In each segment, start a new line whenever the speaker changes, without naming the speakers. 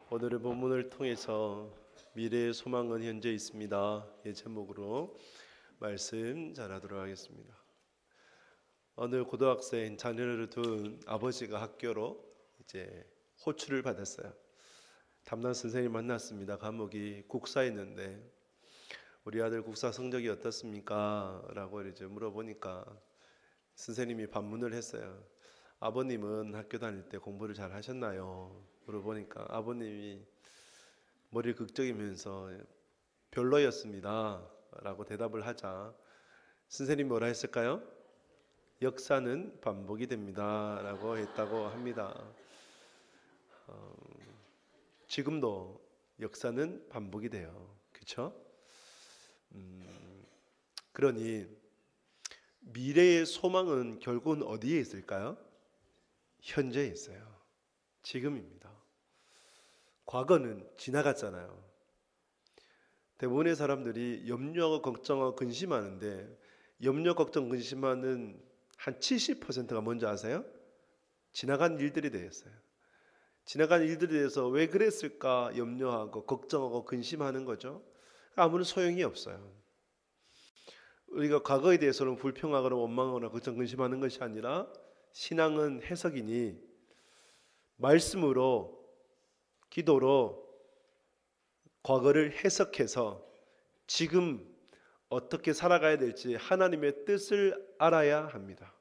오늘의 본문을 통해서 미래의 소망은 현재 있습니다. 이 제목으로 말씀 전하도록 하겠습니다. 어느 고등학생 자녀를 둔 아버지가 학교로 이제 호출을 받았어요. 담당 선생님 만났습니다. 과목이 국사였는데 우리 아들 국사 성적이 어떻습니까? 라고 이제 물어보니까 선생님이 반문을 했어요. 아버님은 학교 다닐 때 공부를 잘 하셨나요? 물어보니까 아버님이 머리를 극적이면서 별로였습니다 라고 대답을 하자 선생님이 뭐라 했을까요? 역사는 반복이 됩니다 라고 했다고 합니다. 지금도 역사는 반복이 돼요. 그렇죠? 그러니 미래의 소망은 결국은 어디에 있을까요? 현재에 있어요. 지금입니다. 과거는 지나갔잖아요. 대부분의 사람들이 염려하고 걱정하고 근심하는데 염려, 걱정, 근심하는 한 70%가 뭔지 아세요? 지나간 일들이 되었어요. 지나간 일들에 대해서 왜 그랬을까 염려하고 걱정하고 근심하는 거죠. 아무런 소용이 없어요. 우리가 과거에 대해서는 불평하거나 원망하거나 걱정, 근심하는 것이 아니라 신앙은 해석이니 말씀으로 기도로 과거를 해석해서 지금 어떻게 살아가야 될지 하나님의 뜻을 알아야 합니다.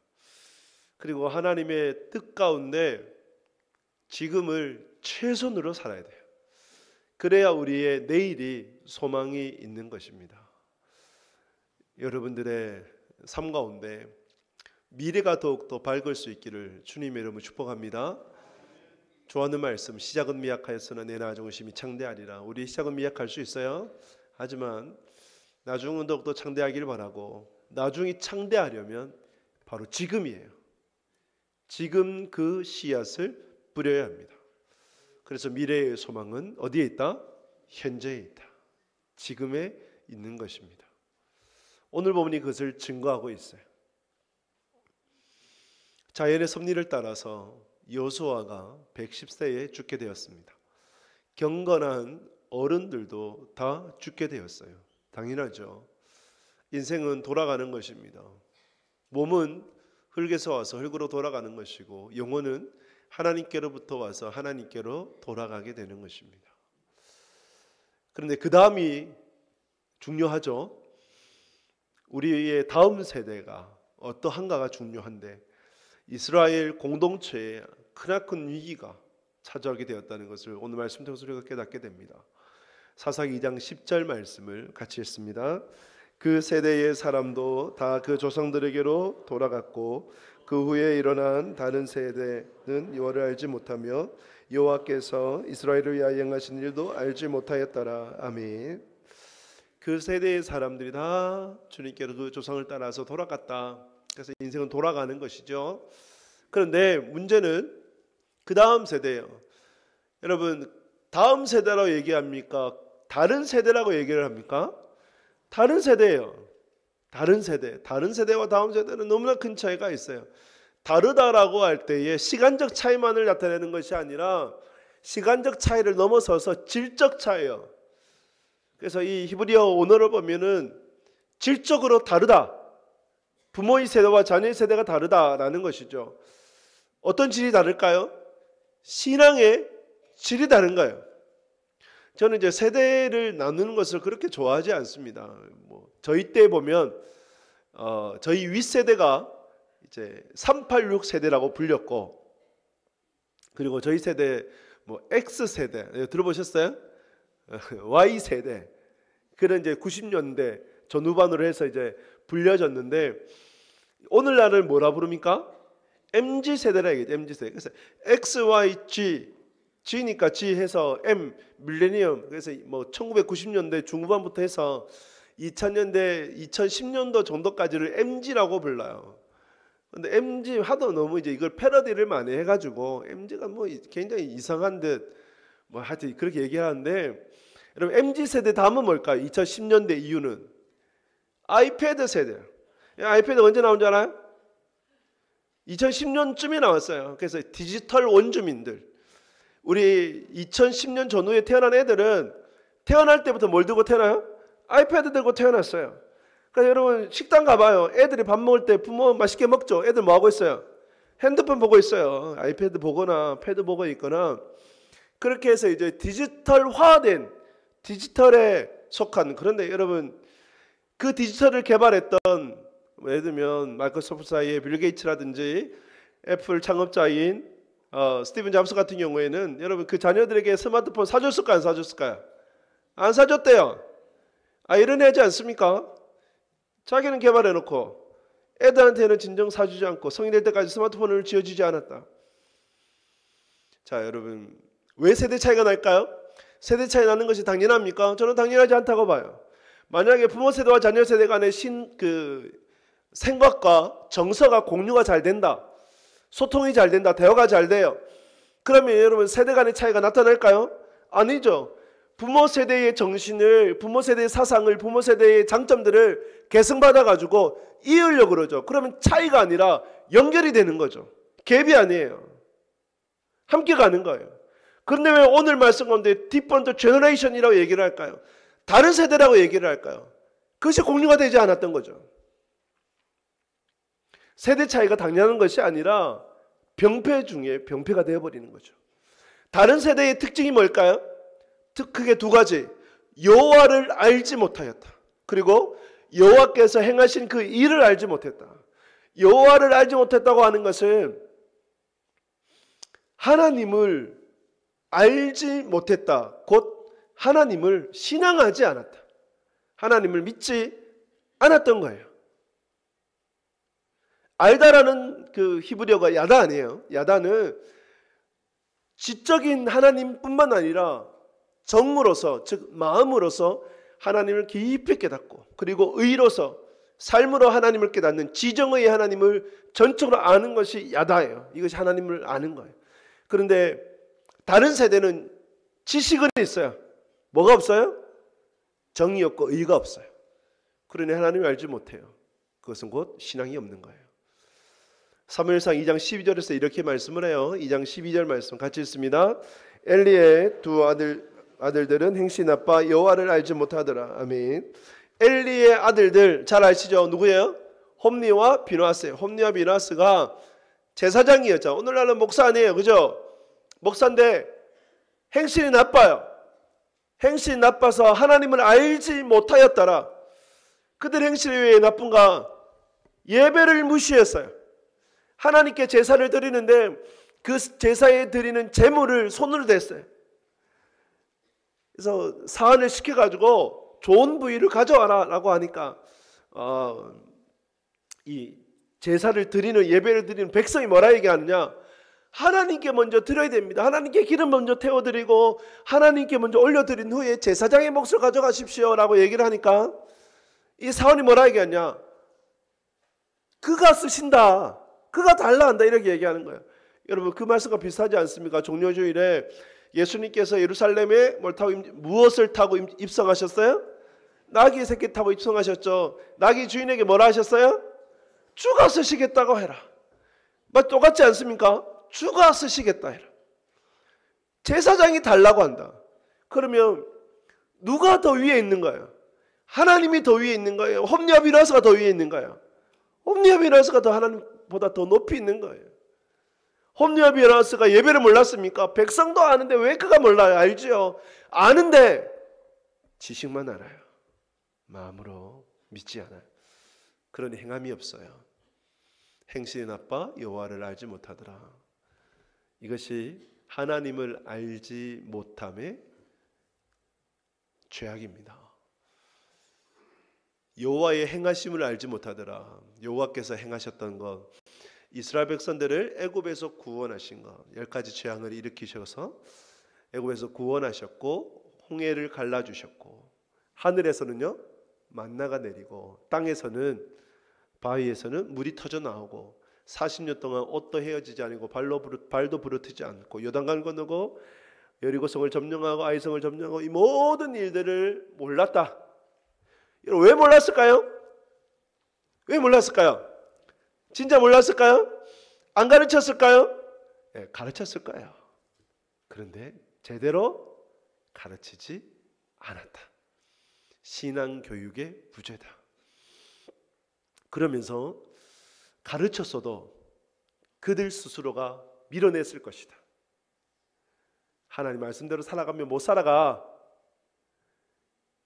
그리고 하나님의 뜻 가운데 지금을 최선으로 살아야 돼요. 그래야 우리의 내일이 소망이 있는 것입니다. 여러분들의 삶 가운데 미래가 더욱더 밝을 수 있기를 주님의 이름으로 축복합니다. 좋아하는 말씀, 시작은 미약하였으나 내 나중은 심히 창대하리라. 우리 시작은 미약할 수 있어요. 하지만 나중은 더욱더 창대하기를 바라고, 나중이 창대하려면 바로 지금이에요. 지금 그 씨앗을 뿌려야 합니다. 그래서 미래의 소망은 어디에 있다? 현재에 있다. 지금에 있는 것입니다. 오늘 본문이 그것을 증거하고 있어요. 자연의 섭리를 따라서 여호수아가 110세에 죽게 되었습니다. 경건한 어른들도 다 죽게 되었어요. 당연하죠. 인생은 돌아가는 것입니다. 몸은 흙에서 와서 흙으로 돌아가는 것이고 영혼은 하나님께로부터 와서 하나님께로 돌아가게 되는 것입니다. 그런데 그 다음이 중요하죠. 우리의 다음 세대가 어떠한가가 중요한데 이스라엘 공동체에 크나큰 위기가 찾아오게 되었다는 것을 오늘 말씀 통해서 우리가 깨닫게 됩니다. 사사기 2장 10절 말씀을 같이 읽습니다. 그 세대의 사람도 다 그 조상들에게로 돌아갔고 그 후에 일어난 다른 세대는 여호와를 알지 못하며 여호와께서 이스라엘을 위하여 행하신 일도 알지 못하였더라. 아멘. 그 세대의 사람들이 다 주님께로 그 조상을 따라서 돌아갔다. 그래서 인생은 돌아가는 것이죠. 그런데 문제는 그 다음 세대예요. 여러분, 다음 세대라고 얘기합니까? 다른 세대라고 얘기를 합니까? 다른 세대예요. 다른 세대. 다른 세대와 다음 세대는 너무나 큰 차이가 있어요. 다르다라고 할 때에 시간적 차이만을 나타내는 것이 아니라 시간적 차이를 넘어서서 질적 차이예요. 그래서 이 히브리어 원어를 보면은 질적으로 다르다. 부모의 세대와 자녀의 세대가 다르다라는 것이죠. 어떤 질이 다를까요? 신앙의 질이 다른 거예요. 저는 이제 세대를 나누는 것을 그렇게 좋아하지 않습니다. 저희 때 보면 저희 윗세대가 이제 386 세대라고 불렸고, 그리고 저희 세대 X 세대 들어보셨어요? Y 세대. 그런 이제 90년대 전후반으로 해서 이제 불려졌는데 오늘날을 뭐라 부릅니까? MZ 세대라 얘기죠. MZ 세대. 그래서 X, Y, G, G니까 G 해서 M, 밀레니엄. 그래서 1990년대 중후반부터 해서 2000년대, 2010년도 정도까지를 MZ라고 불러요. 근데 MZ 하도 너무 이제 이걸 패러디를 많이 해가지고 MZ가 굉장히 이상한 듯 하여튼 그렇게 얘기하는데, 여러분 MZ 세대 다음은 뭘까요? 2010년대 이후는 아이패드 세대. 아이패드 언제 나온 줄 알아요? 2010년쯤에 나왔어요. 그래서 디지털 원주민들. 우리 2010년 전후에 태어난 애들은 태어날 때부터 뭘 들고 태어나요? 아이패드 들고 태어났어요. 그러니까 여러분 식당 가봐요. 애들이 밥 먹을 때 부모 맛있게 먹죠. 애들 뭐 하고 있어요? 핸드폰 보고 있어요. 아이패드 보거나 패드 보고 있거나. 그렇게 해서 이제 디지털화된, 디지털에 속한, 그런데 여러분 그 디지털을 개발했던, 예를 들면 마이크로소프트사의 빌 게이츠라든지 애플 창업자인 스티븐 잡스 같은 경우에는 여러분 그 자녀들에게 스마트폰 사줬을까요? 안 사줬을까요? 안 사줬대요. 이런 애지 않습니까? 자기는 개발해놓고 애들한테는 진정 사주지 않고 성인 될 때까지 스마트폰을 쥐어주지 않았다. 자, 여러분 왜 세대 차이가 날까요? 세대 차이 나는 것이 당연합니까? 저는 당연하지 않다고 봐요. 만약에 부모 세대와 자녀 세대 간의 생각과 정서가 공유가 잘 된다, 소통이 잘 된다, 대화가 잘 돼요. 그러면 여러분 세대 간의 차이가 나타날까요? 아니죠. 부모 세대의 정신을, 부모 세대의 사상을, 부모 세대의 장점들을 계승받아 가지고 이으려고 그러죠. 그러면 차이가 아니라 연결이 되는 거죠. 갭이 아니에요. 함께 가는 거예요. 그런데 왜 오늘 말씀 가운데 different generation이라고 얘기를 할까요? 다른 세대라고 얘기를 할까요? 그것이 공유가 되지 않았던 거죠. 세대 차이가 당연한 것이 아니라 병폐 중에 병폐가 되어버리는 거죠. 다른 세대의 특징이 뭘까요? 크게 두 가지. 여호와를 알지 못하였다. 그리고 여호와께서 행하신 그 일을 알지 못했다. 여호와를 알지 못했다고 하는 것은 하나님을 알지 못했다. 곧 하나님을 신앙하지 않았다. 하나님을 믿지 않았던 거예요. 알다라는 그 히브리어가 야다 아니에요. 야다는 지적인 하나님뿐만 아니라 정으로서, 즉 마음으로서 하나님을 깊이 깨닫고, 그리고 의로서 삶으로 하나님을 깨닫는 지정의 하나님을 전적으로 아는 것이 야다예요. 이것이 하나님을 아는 거예요. 그런데 다른 세대는 지식은 있어요. 뭐가 없어요? 정이 없고 의가 없어요. 그러니 하나님을 알지 못해요. 그것은 곧 신앙이 없는 거예요. 사무엘상 2장 12절에서 이렇게 말씀을 해요. 2장 12절 말씀 같이 읽습니다. 엘리의 두 아들들은 행실이 나빠 여호와를 알지 못하더라. 아멘. 엘리의 아들들 잘 아시죠? 누구예요? 홈니와 비누아스예요. 홈니와 비누아스가 제사장이었죠. 오늘날은 목사 아니에요. 그죠? 목사인데 행실이 나빠요. 행실이 나빠서 하나님을 알지 못하였더라. 그들 행실이 왜 나쁜가? 예배를 무시했어요. 하나님께 제사를 드리는데 그 제사에 드리는 제물을 손으로 댔어요. 그래서 사안을 시켜가지고 좋은 부위를 가져와라 라고 하니까 이 제사를 드리는, 예배를 드리는 백성이 뭐라 얘기하느냐? 하나님께 먼저 드려야 됩니다. 하나님께 기름 먼저 태워드리고 하나님께 먼저 올려드린 후에 제사장의 몫을 가져가십시오 라고 얘기를 하니까 이 사원이 뭐라 얘기하냐? 그가 쓰신다, 그가 달라 한다, 이렇게 얘기하는 거예요. 여러분 그 말씀과 비슷하지 않습니까? 종려주일에 예수님께서 예루살렘에 무엇을 타고 입성하셨어요? 나귀 새끼 타고 입성하셨죠. 나귀 주인에게 뭐라 하셨어요? 주가 쓰시겠다고 해라. 똑같지 않습니까? 주가 쓰시겠다 해라. 제사장이 달라고 한다. 그러면 누가 더 위에 있는 거예요? 하나님이 더 위에 있는 거예요? 홈리와 비누아스가 더 위에 있는 거예요? 홈리와 비누아스가 더 하나님보다 더 높이 있는 거예요. 홈리와 비누아스가 예배를 몰랐습니까? 백성도 아는데 왜 그가 몰라요? 알지요. 아는데 지식만 알아요. 마음으로 믿지 않아요. 그러니 행함이 없어요. 행실이 나빠 여호와를 알지 못하더라. 이것이 하나님을 알지 못함의 죄악입니다. 여호와의 행하심을 알지 못하더라. 여호와께서 행하셨던 것, 이스라엘 백성들을 애굽에서 구원하신 것, 10가지 재앙을 일으키셔서 애굽에서 구원하셨고 홍해를 갈라주셨고 하늘에서는요 만나가 내리고 땅에서는 바위에서는 물이 터져 나오고 40년 동안 옷도 헤어지지 않고 발도 부르트지 않고 요단강 건너고 여리고성을 점령하고 아이성을 점령하고 이 모든 일들을 몰랐다. 왜 몰랐을까요? 왜 몰랐을까요? 진짜 몰랐을까요? 안 가르쳤을까요? 네, 가르쳤을 거예요. 그런데 제대로 가르치지 않았다. 신앙 교육의 부재다. 그러면서 가르쳤어도 그들 스스로가 밀어냈을 것이다. 하나님 말씀대로 살아가면 못 살아가.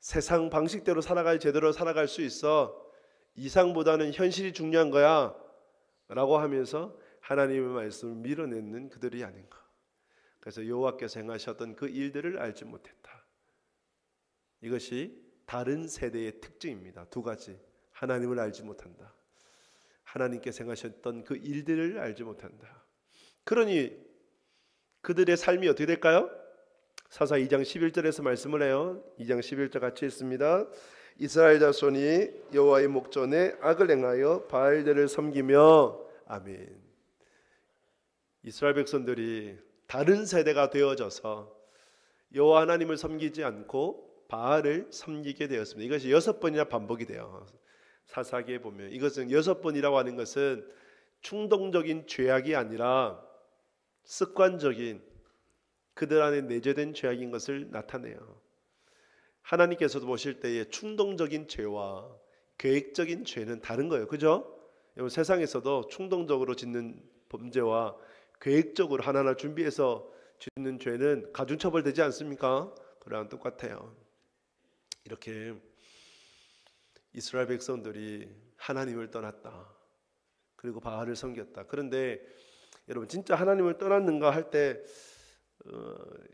세상 방식대로 살아갈 제대로 살아갈 수 있어. 이상보다는 현실이 중요한 거야 라고 하면서 하나님의 말씀을 밀어내는 그들이 아닌가. 그래서 여호와께서 행하셨던 그 일들을 알지 못했다. 이것이 다른 세대의 특징입니다. 두 가지. 하나님을 알지 못한다. 하나님께서 행하셨던 그 일들을 알지 못한다. 그러니 그들의 삶이 어떻게 될까요? 사사 2장 11절에서 말씀을 해요. 2장 11절 같이 읽습니다. 이스라엘 자손이 여호와의 목전에 악을 행하여 바알들을 섬기며. 아멘. 이스라엘 백성들이 다른 세대가 되어져서 여호와 하나님을 섬기지 않고 바알을 섬기게 되었습니다. 이것이 6번이나 반복이 돼요. 사사기에 보면 이것은 6번이라고 하는 것은 충동적인 죄악이 아니라 습관적인 그들 안에 내재된 죄악인 것을 나타내요. 하나님께서도 보실 때에 충동적인 죄와 계획적인 죄는 다른 거예요. 그죠? 세상에서도 충동적으로 짓는 범죄와 계획적으로 하나하나 준비해서 짓는 죄는 가중처벌되지 않습니까? 그랑 똑같아요. 이렇게 이스라엘 백성들이 하나님을 떠났다. 그리고 바알을 섬겼다. 그런데 여러분 진짜 하나님을 떠났는가 할 때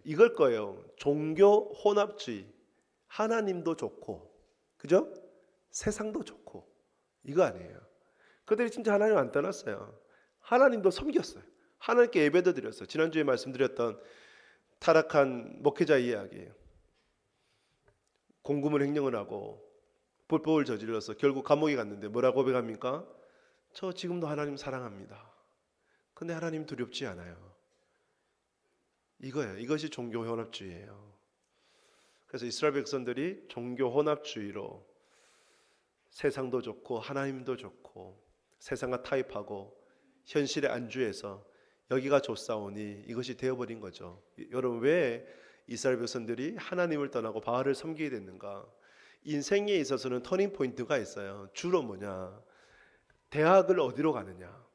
이걸 거예요. 종교 혼합주의. 하나님도 좋고, 그죠? 세상도 좋고, 이거 아니에요. 그들이 진짜 하나님 안 떠났어요. 하나님도 섬겼어요. 하나님께 예배도 드렸어요. 지난주에 말씀드렸던 타락한 목회자 이야기예요. 공금을 횡령을 하고 불법을 저질러서 결국 감옥에 갔는데 뭐라고 고백합니까? 저 지금도 하나님 사랑합니다. 근데 하나님 두렵지 않아요. 이거예요. 이것이 종교 혼합주의예요. 그래서 이스라엘 백성들이 종교 혼합주의로 세상도 좋고 하나님도 좋고 세상과 타협하고 현실에 안주해서 여기가 좋사오니 이것이 되어버린 거죠. 여러분 왜 이스라엘 백성들이 하나님을 떠나고 바알을 섬기게 됐는가? 인생에 있어서는 터닝 포인트가 있어요. 주로 뭐냐? 대학을 어디로 가느냐?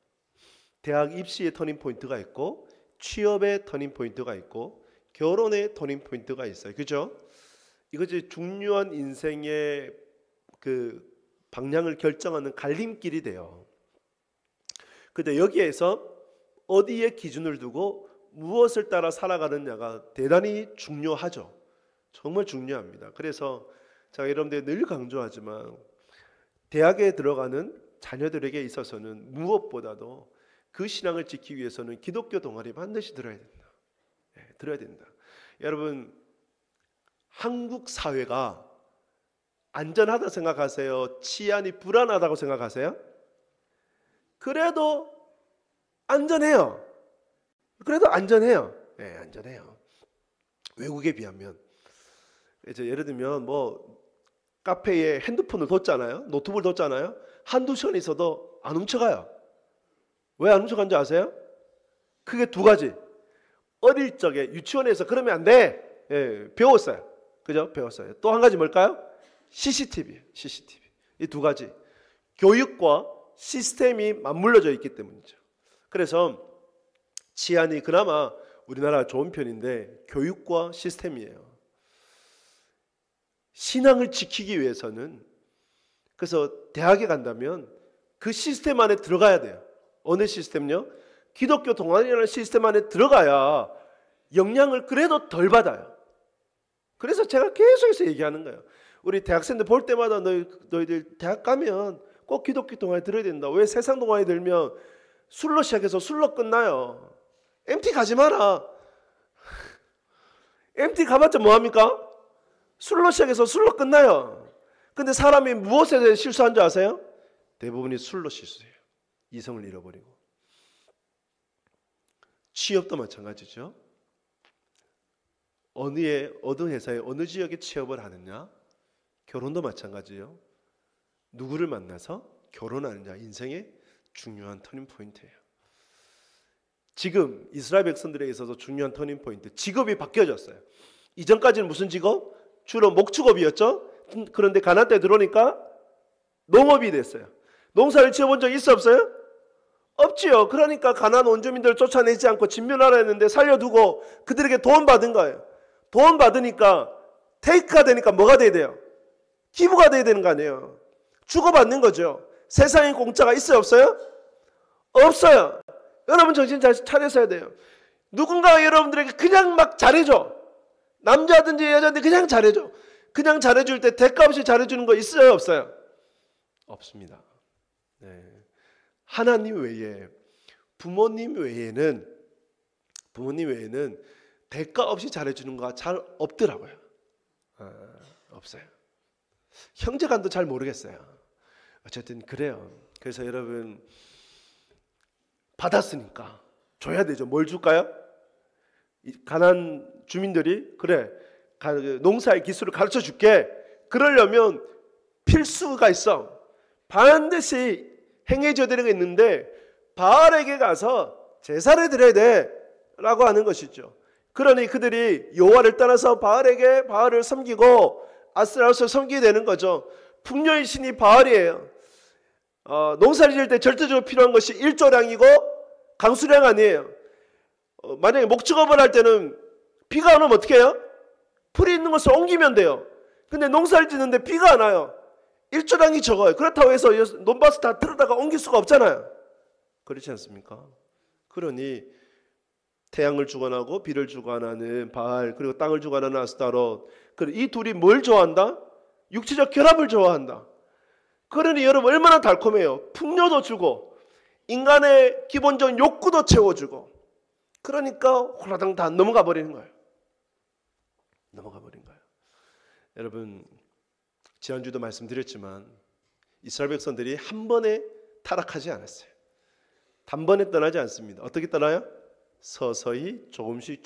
대학 입시의 터닝 포인트가 있고 취업의 터닝 포인트가 있고 결혼의 터닝 포인트가 있어요. 그죠? 이것이 중요한 인생의 그 방향을 결정하는 갈림길이 돼요. 근데 여기에서 어디에 기준을 두고 무엇을 따라 살아가느냐가 대단히 중요하죠. 정말 중요합니다. 그래서 제가 여러분들 늘 강조하지만 대학에 들어가는 자녀들에게 있어서는 무엇보다도 그 신앙을 지키기 위해서는 기독교 동아리 반드시 들어야 된다. 네, 들어야 된다. 여러분 한국 사회가 안전하다 생각하세요? 치안이 불안하다고 생각하세요? 그래도 안전해요. 그래도 안전해요. 네, 안전해요. 외국에 비하면. 이제 예를 들면 뭐 카페에 핸드폰을 뒀잖아요. 노트북을 뒀잖아요. 한두 시간 있어도 안 훔쳐가요. 왜 안 훔쳐간 줄 아세요? 크게 두 가지. 어릴 적에 유치원에서 그러면 안 돼. 예, 배웠어요. 그죠? 배웠어요. 또 한 가지 뭘까요? CCTV. CCTV. 이 두 가지. 교육과 시스템이 맞물려져 있기 때문이죠. 그래서 치안이 그나마 우리나라가 좋은 편인데 교육과 시스템이에요. 신앙을 지키기 위해서는 그래서 대학에 간다면 그 시스템 안에 들어가야 돼요. 어느 시스템요? 기독교 동아리라는 시스템 안에 들어가야 영향을 그래도 덜 받아요. 그래서 제가 계속해서 얘기하는 거예요. 우리 대학생들 볼 때마다 너희들 대학 가면 꼭 기독교 동아리 들어야 된다. 왜 세상 동아리 들면 술로 시작해서 술로 끝나요. MT 가지 마라. MT 가봤자 뭐합니까? 술로 시작해서 술로 끝나요. 근데 사람이 무엇에 대해 실수한 줄 아세요? 대부분이 술로 실수해요. 이성을 잃어버리고. 취업도 마찬가지죠. 어느 회사에 어느 지역에 취업을 하느냐? 결혼도 마찬가지예요. 누구를 만나서 결혼하느냐? 인생의 중요한 터닝 포인트예요. 지금 이스라엘 백성들에 있어서 중요한 터닝 포인트, 직업이 바뀌어졌어요. 이전까지는 무슨 직업? 주로 목축업이었죠. 그런데 가나안 때 들어오니까 농업이 됐어요. 농사를 지어본 적 있어 없어요? 없지요. 그러니까 가나안 원주민들을 쫓아내지 않고 진멸하라 했는데 살려두고 그들에게 돈 받은 거예요. 돈 받으니까 테이크가 되니까 뭐가 돼야 돼요? 기부가 돼야 되는 거 아니에요. 주고받는 거죠. 세상에 공짜가 있어요 없어요? 없어요. 여러분 정신 잘 차려서야 돼요. 누군가가 여러분들에게 그냥 막 잘해줘. 남자든지 여자든지 그냥 잘해줘. 그냥 잘해줄 때 대가 없이 잘해주는 거 있어요 없어요? 없습니다. 네. 하나님 외에 부모님 외에는 대가 없이 잘해주는 거가 잘 없더라고요. 없어요. 형제간도 잘 모르겠어요. 어쨌든 그래요. 그래서 여러분 받았으니까 줘야 되죠. 뭘 줄까요? 가나안 주민들이 그래 농사의 기술을 가르쳐 줄게. 그러려면 필수가 있어. 반드시 행해져야 되는 게 있는데 바알에게 가서 제사를 드려야 돼 라고 하는 것이죠. 그러니 그들이 여호와를 떠나서 바알을 섬기고 아스라롯을 섬기게 되는 거죠. 풍요의 신이 바알이에요. 농사를 지을 때 절대적으로 필요한 것이 일조량이고 강수량 아니에요. 만약에 목축업을 할 때는 비가 안 오면 어떻게 해요? 풀이 있는 것을 옮기면 돼요. 근데 농사를 짓는데 비가 안 와요. 일조량이 적어요. 그렇다고 해서 논밭을 다 틀어다가 옮길 수가 없잖아요. 그렇지 않습니까? 그러니 태양을 주관하고 비를 주관하는 바알, 그리고 땅을 주관하는 아스타롯, 이 둘이 뭘 좋아한다? 육체적 결합을 좋아한다. 그러니 여러분 얼마나 달콤해요. 풍요도 주고 인간의 기본적인 욕구도 채워주고. 그러니까 홀라당 다 넘어가 버리는 거예요. 여러분 지난주도 말씀드렸지만 이스라엘 백성들이 한 번에 타락하지 않았어요. 단번에 떠나지 않습니다. 어떻게 떠나요? 서서히 조금씩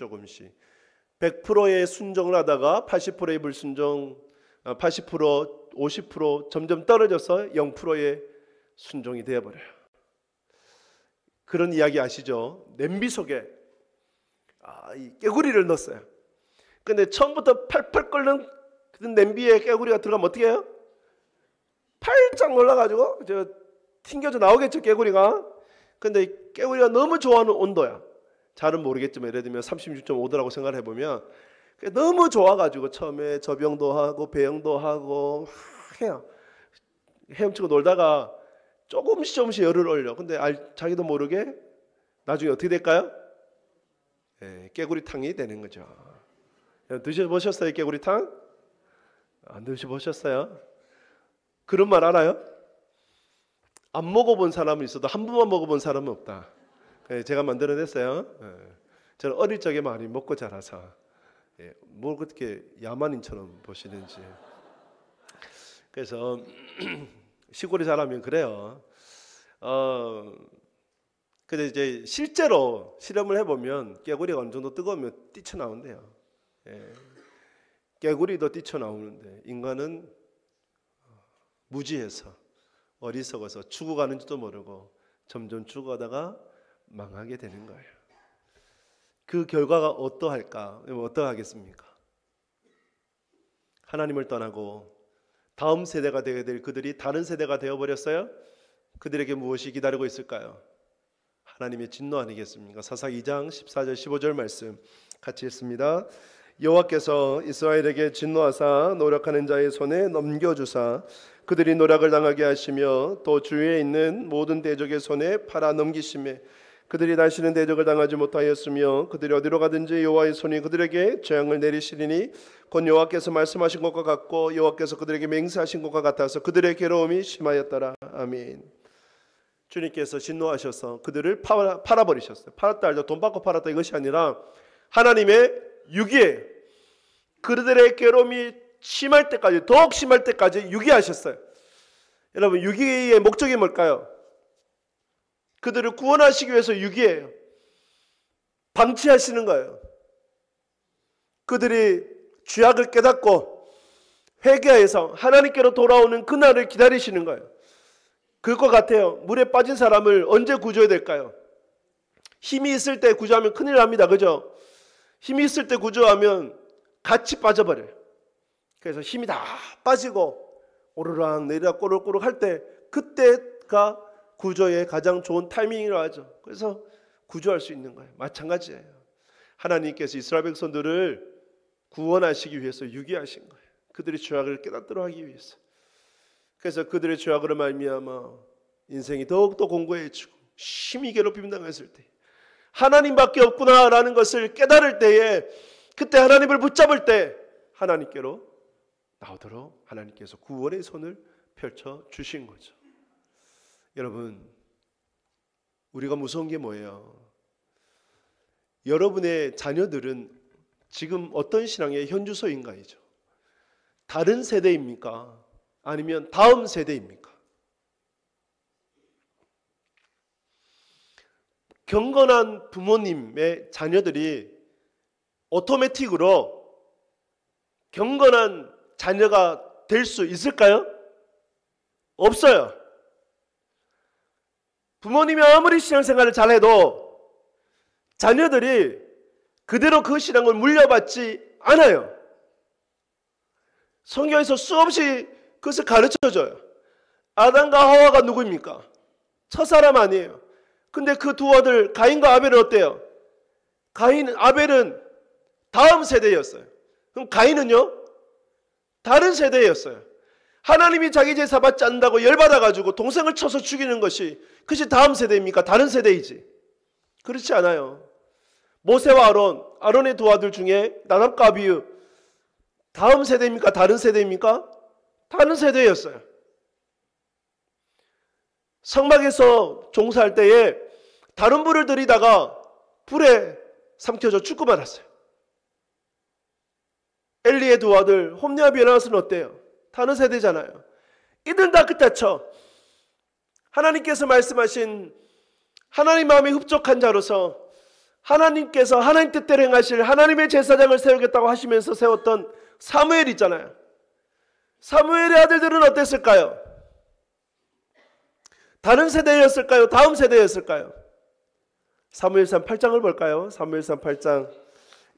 100%의 순종을 하다가 80%의 불순종, 80%, 50% 점점 떨어져서 0%의 순종이 되어버려요. 그런 이야기 아시죠? 냄비 속에 이 깨구리를 넣었어요. 근데 처음부터 팔팔 끓는 그 냄비에 깨구리가 들어가면 어떻게 해요? 팔짝 놀라가지고 튕겨져 나오겠죠 깨구리가. 근데 깨구리가 너무 좋아하는 온도야. 잘은 모르겠지만 예를 들면 36.5도라고 생각을 해보면 너무 좋아가지고 처음에 접영도 하고 배영도 하고 해요. 헤엄치고 놀다가 조금씩 열을 올려. 근데 자기도 모르게 나중에 어떻게 될까요? 깨구리탕이 되는 거죠. 드셔보셨어요? 깨구리탕? 안 드셔보셨어요? 그런 말 알아요? 안 먹어본 사람은 있어도 한 번만 먹어본 사람은 없다. 제가 만들어냈어요. 저는 어릴 적에 많이 먹고 자라서 뭘 그렇게 야만인처럼 보시는지. 그래서 시골에 자라면 그래요. 근데 이제 실제로 실험을 해보면 깨구리가 어느 정도 뜨거우면 뛰쳐나온대요. 깨구리도 뛰쳐나오는데 인간은 무지해서 어리석어서 죽어가는지도 모르고 점점 죽어가다가 망하게 되는 거예요. 그 결과가 어떠할까? 어떠하겠습니까? 하나님을 떠나고 다음 세대가 되어야 될 그들이 다른 세대가 되어버렸어요. 그들에게 무엇이 기다리고 있을까요? 하나님의 진노 아니겠습니까? 사사 2장 14절 15절 말씀 같이 읽습니다. 여호와께서 이스라엘에게 진노하사 노력하는 자의 손에 넘겨주사 그들이 노력을 당하게 하시며 또 주위에 있는 모든 대적의 손에 팔아 넘기심에 그들이 다시는 대적을 당하지 못하였으며 그들이 어디로 가든지 여호와의 손이 그들에게 재앙을 내리시리니 곧 여호와께서 말씀하신 것과 같고 여호와께서 그들에게 맹세하신 것과 같아서 그들의 괴로움이 심하였더라. 아멘. 주님께서 진노하셔서 그들을 팔아버리셨어요. 팔았다 알죠? 돈 받고 팔았다 이것이 아니라 하나님의 유기에 그들의 괴로움이 심할 때까지, 더욱 심할 때까지 유기하셨어요. 여러분 유기의 목적이 뭘까요? 그들을 구원하시기 위해서 유기해요. 방치하시는 거예요. 그들이 죄악을 깨닫고 회개해서 하나님께로 돌아오는 그날을 기다리시는 거예요. 그럴 것 같아요. 물에 빠진 사람을 언제 구조해야 될까요? 힘이 있을 때 구조하면 큰일 납니다. 그죠? 힘이 있을 때 구조하면 같이 빠져버려요. 그래서 힘이 다 빠지고 오르락 내리락 꼬르륵 할 때 그때가 구조의 가장 좋은 타이밍이라고 하죠. 그래서 구조할 수 있는 거예요. 마찬가지예요. 하나님께서 이스라엘 백성들을 구원하시기 위해서 유기하신 거예요. 그들의 죄악을 깨닫도록 하기 위해서. 그래서 그들의 죄악으로 말미암아 인생이 더욱더 공고해지고 심히 괴롭힘 당했을 때 하나님밖에 없구나라는 것을 깨달을 때에 그때 하나님을 붙잡을 때 하나님께로 나오도록 하나님께서 구원의 손을 펼쳐 주신 거죠. 여러분, 우리가 무서운 게 뭐예요? 여러분의 자녀들은 지금 어떤 신앙의 현주소인가이죠? 다른 세대입니까? 아니면 다음 세대입니까? 경건한 부모님의 자녀들이 오토매틱으로 경건한 자녀가 될 수 있을까요? 없어요. 부모님이 아무리 신앙생활을 잘해도 자녀들이 그대로 그 신앙을 물려받지 않아요. 성경에서 수없이 그것을 가르쳐줘요. 아담과 하와가 누구입니까? 첫사람 아니에요. 근데 그 두 아들 가인과 아벨은 어때요? 아벨은 다음 세대였어요. 그럼 가인은요? 다른 세대였어요. 하나님이 자기 제사 받지 않는다고 열받아가지고 동생을 쳐서 죽이는 것이 그것이 다음 세대입니까? 다른 세대이지. 그렇지 않아요. 모세와 아론의 두 아들 중에 나답과 아비후 다음 세대입니까? 다른 세대입니까? 다른 세대였어요. 성막에서 종사할 때에 다른 불을 들이다가 불에 삼켜져 죽고 말았어요. 엘리의 두 아들 홈리와 비에나스는 어때요? 다른 세대잖아요. 이들 다 그때쳐 하나님께서 말씀하신 하나님 마음이 흡족한 자로서 하나님께서 하나님 뜻대로 행하실 하나님의 제사장을 세우겠다고 하시면서 세웠던 사무엘 있잖아요. 사무엘의 아들들은 어땠을까요? 다른 세대였을까요? 다음 세대였을까요? 사무엘상 8장을 볼까요? 사무엘상 8장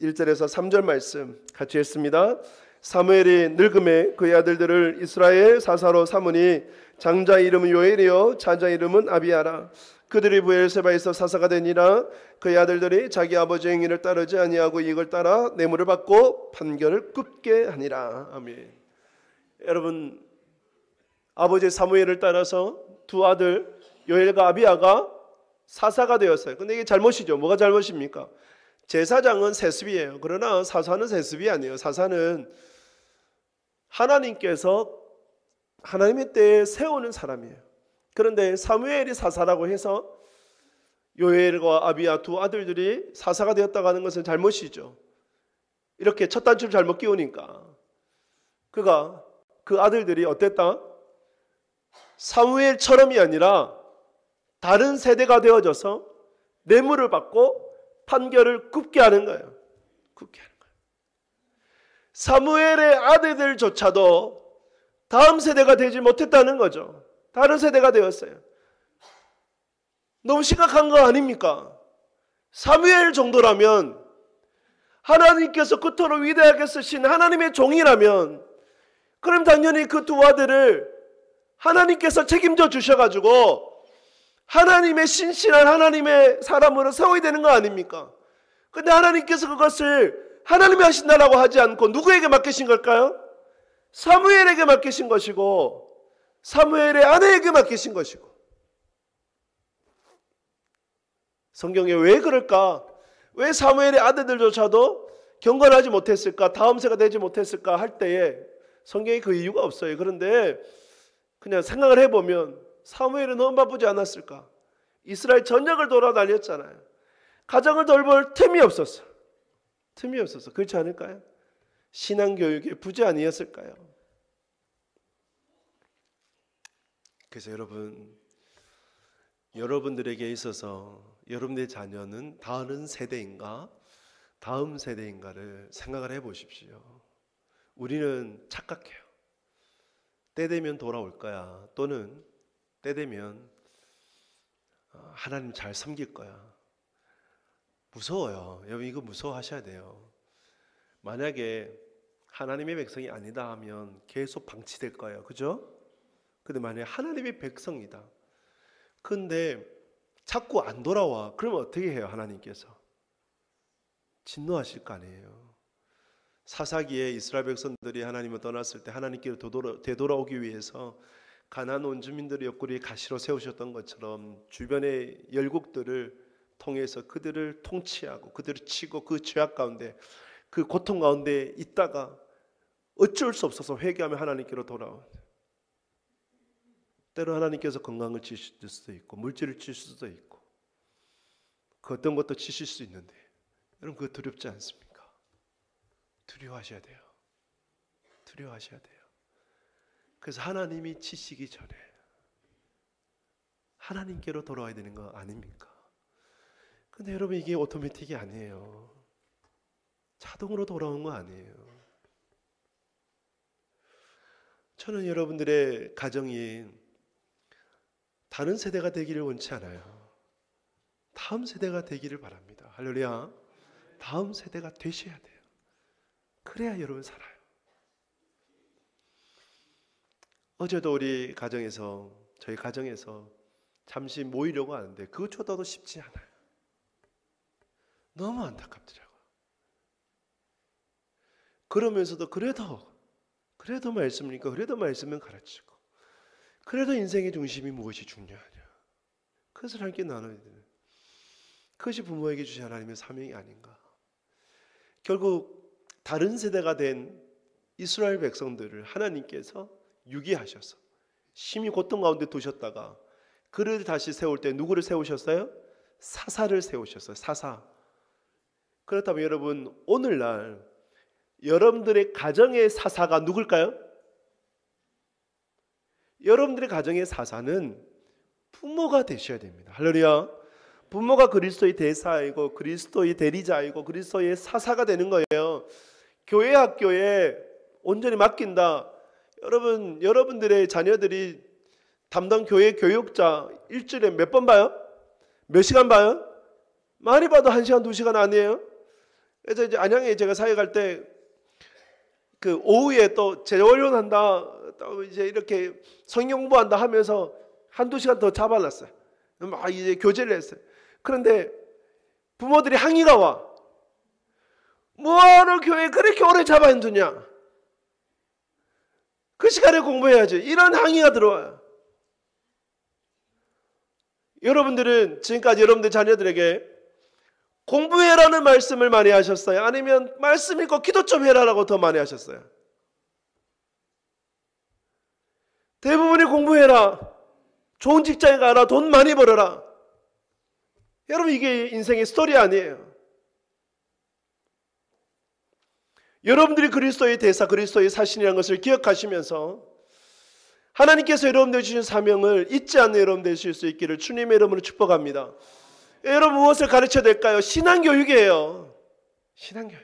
1절에서 3절 말씀 같이 했습니다. 사무엘이 늙음에 그의 아들들을 이스라엘 사사로 삼으니 장자 이름은 요엘이요 자자 이름은 아비아라. 그들이 브엘세바에서 사사가 되니라. 그의 아들들이 자기 아버지의 행위를 따르지 아니하고 이걸 따라 뇌물을 받고 판결을 굽게 하니라. 아멘. 여러분, 아버지 사무엘을 따라서 두 아들 요엘과 아비아가 사사가 되었어요. 근데 이게 잘못이죠. 뭐가 잘못입니까? 제사장은 세습이에요. 그러나 사사는 세습이 아니에요. 사사는 하나님께서 하나님의 때에 세우는 사람이에요. 그런데 사무엘이 사사라고 해서 요엘과 아비아 두 아들들이 사사가 되었다고 하는 것은 잘못이죠. 이렇게 첫 단추를 잘못 끼우니까 그 아들들이 어땠다? 사무엘처럼이 아니라 다른 세대가 되어져서 뇌물을 받고 판결을 굽게 하는 거예요. 굽게 하는 거예요. 사무엘의 아들들조차도 다음 세대가 되지 못했다는 거죠. 다른 세대가 되었어요. 너무 심각한 거 아닙니까? 사무엘 정도라면 하나님께서 그토록 위대하게 쓰신 하나님의 종이라면 그럼 당연히 그 두 아들을 하나님께서 책임져 주셔가지고 하나님의 신실한 하나님의 사람으로 세워야 되는 거 아닙니까? 근데 하나님께서 그것을 하나님이 하신다라고 하지 않고 누구에게 맡기신 걸까요? 사무엘에게 맡기신 것이고 사무엘의 아내에게 맡기신 것이고. 성경에 왜 그럴까? 왜 사무엘의 아들들조차도 경건하지 못했을까? 다음 세가 되지 못했을까? 할 때에 성경에 그 이유가 없어요. 그런데 그냥 생각을 해보면 사무엘은 너무 바쁘지 않았을까? 이스라엘 전역을 돌아다녔잖아요. 가정을 돌볼 틈이 없었어. 틈이 없었어. 그렇지 않을까요? 신앙교육의 부재 아니었을까요? 그래서 여러분들에게 있어서 여러분의 자녀는 다른 세대인가 다음 세대인가를 생각을 해보십시오. 우리는 착각해요. 때 되면 돌아올 거야. 또는 때 되면 하나님 잘 섬길 거야. 무서워요. 여러분 이거 무서워하셔야 돼요. 만약에 하나님의 백성이 아니다 하면 계속 방치될 거예요. 그죠? 근데 만약에 하나님의 백성이다. 근데 자꾸 안 돌아와. 그러면 어떻게 해요? 하나님께서 진노하실 거 아니에요. 사사기에 이스라엘 백성들이 하나님을 떠났을 때 하나님께로 되돌아오기 위해서 가나안 원주민들의 옆구리에 가시로 세우셨던 것처럼 주변의 열국들을 통해서 그들을 통치하고 그들을 치고 그 죄악 가운데 그 고통 가운데 있다가 어쩔 수 없어서 회개하며 하나님께로 돌아온, 때로 하나님께서 건강을 주실 수도 있고 물질을 주실 수도 있고 그 어떤 것도 주실 수 있는데 여러분 그거 두렵지 않습니까? 두려워하셔야 돼요. 두려워하셔야 돼요. 그래서 하나님이 치시기 전에 하나님께로 돌아와야 되는 거 아닙니까? 근데 여러분 이게 오토매틱이 아니에요. 자동으로 돌아오는 거 아니에요. 저는 여러분들의 가정이 다른 세대가 되기를 원치 않아요. 다음 세대가 되기를 바랍니다. 할렐루야. 다음 세대가 되셔야 돼요. 그래야 여러분 살아요. 어제도 우리 가정에서, 저희 가정에서 잠시 모이려고 하는데 그것조차도 쉽지 않아요. 너무 안타깝더라고요. 그러면서도 그래도 말씀이니까 그래도 말씀은 가르치고 그래도 인생의 중심이 무엇이 중요하냐, 그것을 함께 나눠야 되는, 그것이 부모에게 주신 하나님의 사명이 아닌가. 결국 다른 세대가 된 이스라엘 백성들을 하나님께서 유기하셔서 심히 고통 가운데 두셨다가 그를 다시 세울 때 누구를 세우셨어요? 사사를 세우셨어요. 사사. 그렇다면 여러분 오늘날 여러분들의 가정의 사사가 누굴까요? 여러분들의 가정의 사사는 부모가 되셔야 됩니다. 할렐루야. 부모가 그리스도의 대사이고 그리스도의 대리자이고 그리스도의 사사가 되는 거예요. 교회 학교에 온전히 맡긴다. 여러분, 여러분들의 자녀들이 담당 교회 교육자 일주일에 몇 번 봐요? 몇 시간 봐요? 많이 봐도 1시간, 2시간 아니에요? 그래서 이제 안양에 제가 사회 갈 때 그 오후에 또 재활용 한다, 또 이제 이렇게 성경 공부한다 하면서 1-2시간 더 잡아놨어요. 막 이제 교제를 했어요. 그런데 부모들이 항의가 와. 뭐하러 교회 그렇게 오래 잡아두냐? 그 시간에 공부해야지. 이런 항의가 들어와요. 여러분들은 지금까지 여러분들 자녀들에게 공부해라는 말씀을 많이 하셨어요? 아니면 말씀 읽고 기도 좀 해라라고 더 많이 하셨어요? 대부분이 공부해라, 좋은 직장에 가라, 돈 많이 벌어라. 여러분 이게 인생의 스토리 아니에요. 여러분들이 그리스도의 대사, 그리스도의 사신이라는 것을 기억하시면서 하나님께서 여러분들 주신 사명을 잊지 않는 여러분 되실 수 있기를 주님의 이름으로 축복합니다. 여러분 무엇을 가르쳐야 될까요? 신앙교육이에요. 신앙교육.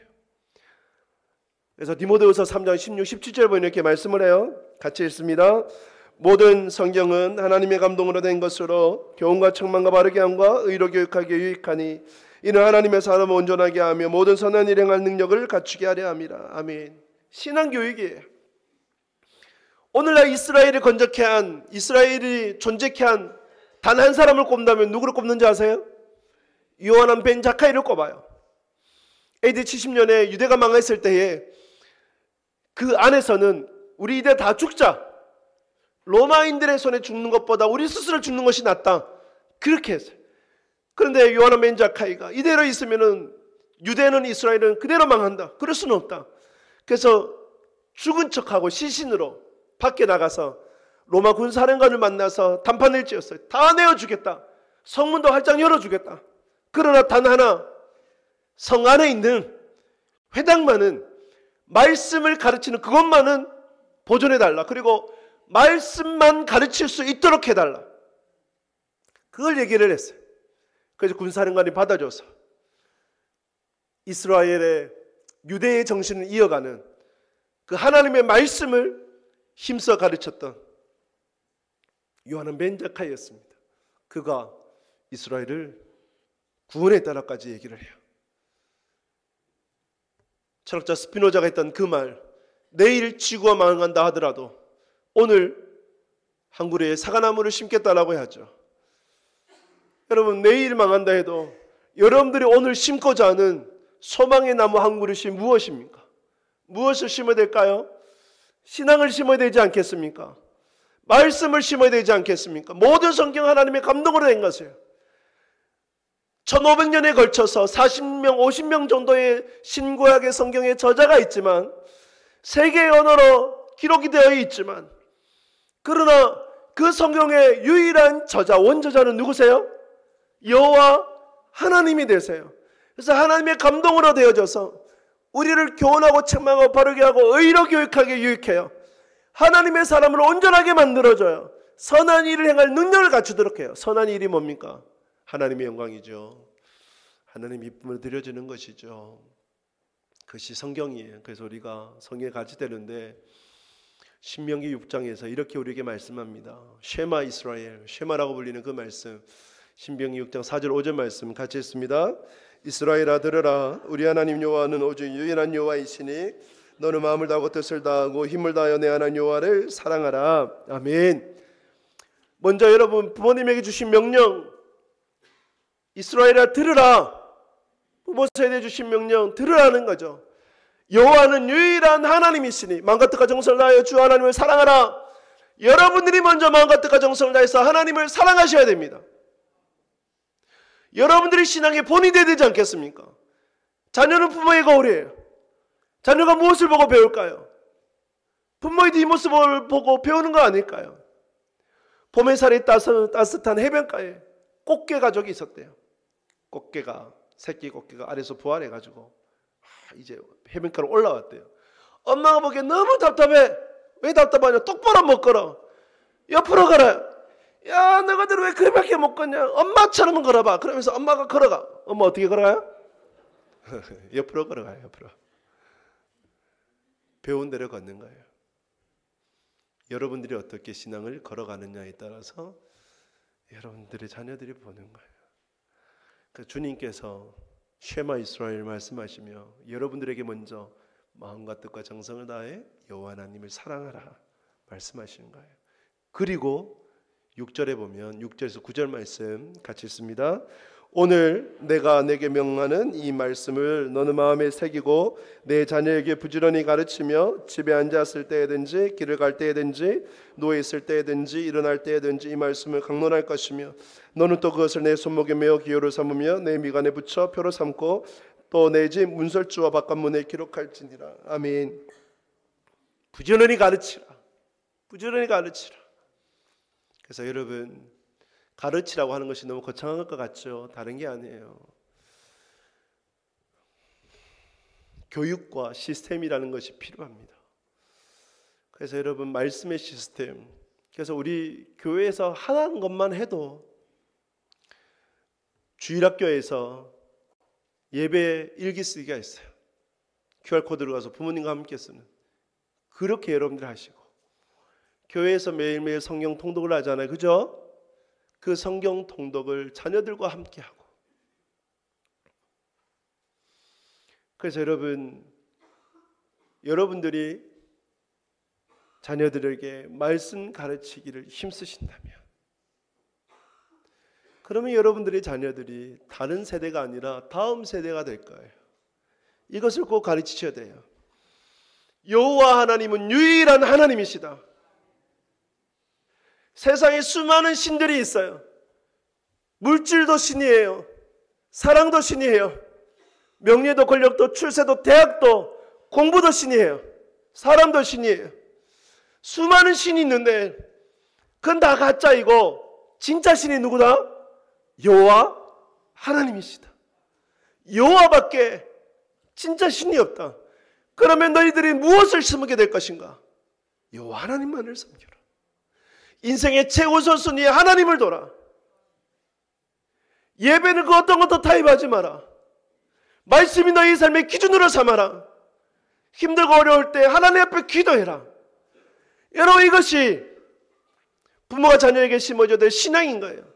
그래서 디모데후서 3장 16, 17절 보면 이렇게 말씀을 해요. 같이 읽습니다. 모든 성경은 하나님의 감동으로 된 것으로 교훈과 책망과 바르게 함과 의로 교육하기에 유익하니 이는 하나님의 사람을 온전하게 하며 모든 선한 일을 행할 능력을 갖추게 하려 함이라. 아멘. 신앙교육이에요. 오늘날 이스라엘을 건져케 한, 이스라엘이 존재케 한 단 한 사람을 꼽는다면 누구를 꼽는지 아세요? 요하난 벤 자카이를 꼽아요. AD 70년에 유대가 망했을 때에 그 안에서는 우리 이대 다 죽자, 로마인들의 손에 죽는 것보다 우리 스스로 죽는 것이 낫다, 그렇게 했어요. 그런데 요하난 벤 자카이가 이대로 있으면은 유대는 이스라엘은 그대로 망한다, 그럴 수는 없다. 그래서 죽은 척하고 시신으로 밖에 나가서 로마 군사령관을 만나서 단판을 지었어요. 다 내어주겠다, 성문도 활짝 열어주겠다. 그러나 단 하나, 성 안에 있는 회당만은 말씀을 가르치는 그것만은 보존해달라. 그리고 말씀만 가르칠 수 있도록 해달라. 그걸 얘기를 했어요. 그래서 군사령관이 받아줘서 이스라엘의 유대의 정신을 이어가는 그 하나님의 말씀을 힘써 가르쳤던 요하난 벤 자카이였습니다. 그가 이스라엘을 구원에 따라까지 얘기를 해요. 철학자 스피노자가 했던 그 말, 내일 지구가 망한다 하더라도 오늘 한 그루의 사과나무를 심겠다라고 하죠. 여러분, 내일 망한다 해도 여러분들이 오늘 심고자 하는 소망의 나무 한 그루이 무엇입니까? 무엇을 심어야 될까요? 신앙을 심어야 되지 않겠습니까? 말씀을 심어야 되지 않겠습니까? 모든 성경 하나님의 감동으로 된 것이에요. 1500년에 걸쳐서 40명, 50명 정도의 신구약의 성경의 저자가 있지만, 세계의 언어로 기록이 되어 있지만, 그러나 그 성경의 유일한 저자, 원저자는 누구세요? 여호와 하나님이 되세요. 그래서 하나님의 감동으로 되어져서 우리를 교훈하고 책망하고 바르게 하고 의로 교육하게 유익해요. 하나님의 사람을 온전하게 만들어줘요. 선한 일을 행할 능력을 갖추도록 해요. 선한 일이 뭡니까? 하나님의 영광이죠. 하나님의 이쁨을 드려주는 것이죠. 그것이 성경이에요. 그래서 우리가 성경에 같이 되는데 신명기 6장에서 이렇게 우리에게 말씀합니다. 쉐마 이스라엘, 쉐마라고 불리는 그 말씀, 신명기 6장 4절 5절 말씀 같이 했습니다. 이스라엘아 들으라. 우리 하나님 여호와는 오직 유일한 여호와이시니 너는 마음을 다하고 뜻을 다하고 힘을 다하여 내 하나님 여호와를 사랑하라. 아멘. 먼저 여러분, 부모님에게 주신 명령, 이스라엘아 들으라. 부모 세대에 주신 명령 들으라는 거죠. 여호와는 유일한 하나님이시니 마음과 뜻과 정성을 다하여 주 하나님을 사랑하라. 여러분들이 먼저 마음과 뜻과 정성을 다해서 하나님을 사랑하셔야 됩니다. 여러분들이 신앙의 본이 되어야 되지 않겠습니까? 자녀는 부모의 거울이에요. 자녀가 무엇을 보고 배울까요? 부모의 뒷모습을 보고 배우는 거 아닐까요? 봄의 살이 따뜻한 해변가에 꽃게 가족이 있었대요. 꽃게가, 새끼 꽃게가 아래에서 부활해가지고 이제 해변가로 올라왔대요. 엄마가 보기엔 너무 답답해. 왜 답답하냐? 똑바로 못 걸어. 옆으로 걸어. 야, 너희들 왜 그렇게 못 걷냐? 엄마처럼 걸어봐. 그러면서 엄마가 걸어가. 엄마 어떻게 걸어가요? 옆으로 걸어가요. 옆으로. 배운 대로 걷는 거예요. 여러분들이 어떻게 신앙을 걸어가느냐에 따라서 여러분들의 자녀들이 보는 거예요. 그 주님께서 쉐마 이스라엘 말씀하시며 여러분들에게 먼저 마음과 뜻과 정성을 다해 여호와 하나님을 사랑하라 말씀하시는 거예요. 그리고 6절에 보면 6절에서 9절 말씀 같이 읽습니다. 오늘 내가 내게 명하는 이 말씀을 너는 마음에 새기고 내 자녀에게 부지런히 가르치며 집에 앉았을 때든지 길을 갈 때든지 누워 있을 때든지 일어날 때든지 이 말씀을 강론할 것이며 너는 또 그것을 내 손목에 메어 기호로 삼으며 내 미간에 붙여 표로 삼고 또 내 집 문설주와 바깥문에 기록할지니라. 아멘. 부지런히 가르치라. 부지런히 가르치라. 그래서 여러분, 가르치라고 하는 것이 너무 거창한 것 같죠? 다른 게 아니에요. 교육과 시스템이라는 것이 필요합니다. 그래서 여러분, 말씀의 시스템, 그래서 우리 교회에서 하는 것만 해도 주일학교에서 예배 일기 쓰기가 있어요. QR코드로 가서 부모님과 함께 쓰는. 그렇게 여러분들 하시고 교회에서 매일매일 성경 통독을 하잖아요. 그죠? 그 성경 통독을 자녀들과 함께 하고. 그래서 여러분들이 자녀들에게 말씀 가르치기를 힘쓰신다면, 그러면 여러분들의 자녀들이 다른 세대가 아니라 다음 세대가 될 거예요. 이것을 꼭 가르치셔야 돼요. 여호와 하나님은 유일한 하나님이시다. 세상에 수많은 신들이 있어요. 물질도 신이에요. 사랑도 신이에요. 명예도 권력도 출세도 대학도 공부도 신이에요. 사람도 신이에요. 수많은 신이 있는데 그건 다 가짜이고 진짜 신이 누구다? 여호와 하나님이시다. 여호와밖에 진짜 신이 없다. 그러면 너희들이 무엇을 심게 될 것인가? 여호와 하나님만을 섬겨라. 인생의 최우선순위에 하나님을 둬라. 예배는 그 어떤 것도 타협하지 마라. 말씀이 너희 삶의 기준으로 삼아라. 힘들고 어려울 때 하나님 앞에 기도해라. 여러분, 이것이 부모가 자녀에게 심어줘야 될 신앙인 거예요.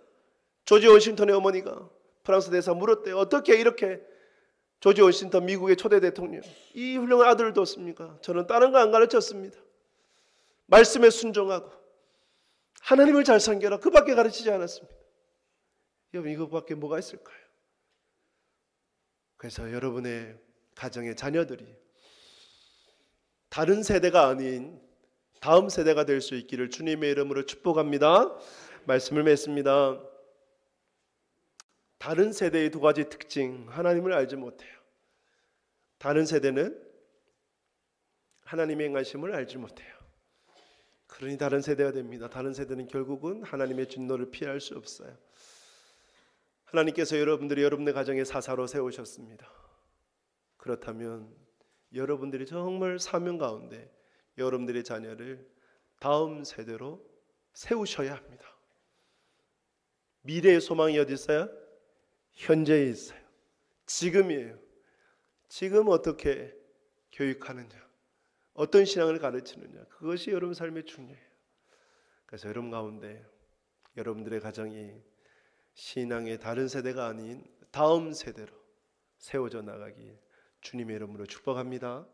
조지 워싱턴의 어머니가 프랑스 대사 물었대요. 어떻게 이렇게 조지 워싱턴 미국의 초대 대통령, 이 훌륭한 아들을 뒀습니까? 저는 다른 거 안 가르쳤습니다. 말씀에 순종하고 하나님을 잘 섬겨라, 그밖에 가르치지 않았습니다. 여러분, 이것밖에 뭐가 있을까요? 그래서 여러분의 가정의 자녀들이 다른 세대가 아닌 다음 세대가 될 수 있기를 주님의 이름으로 축복합니다. 말씀을 맺습니다. 다른 세대의 두 가지 특징, 하나님을 알지 못해요. 다른 세대는 하나님의 행하심을 알지 못해요. 그러니 다른 세대가 됩니다. 다른 세대는 결국은 하나님의 진노를 피할 수 없어요. 하나님께서 여러분의 가정에 사사로 세우셨습니다. 그렇다면 여러분들이 정말 사명 가운데 여러분들의 자녀를 다음 세대로 세우셔야 합니다. 미래의 소망이 어디 있어요? 현재에 있어요. 지금이에요. 지금 어떻게 교육하느냐, 어떤 신앙을 가르치느냐, 그것이 여러분 삶의 중요해요. 그래서 여러분 가운데 여러분들의 가정이 신앙의 다른 세대가 아닌 다음 세대로 세워져 나가기 주님의 이름으로 축복합니다.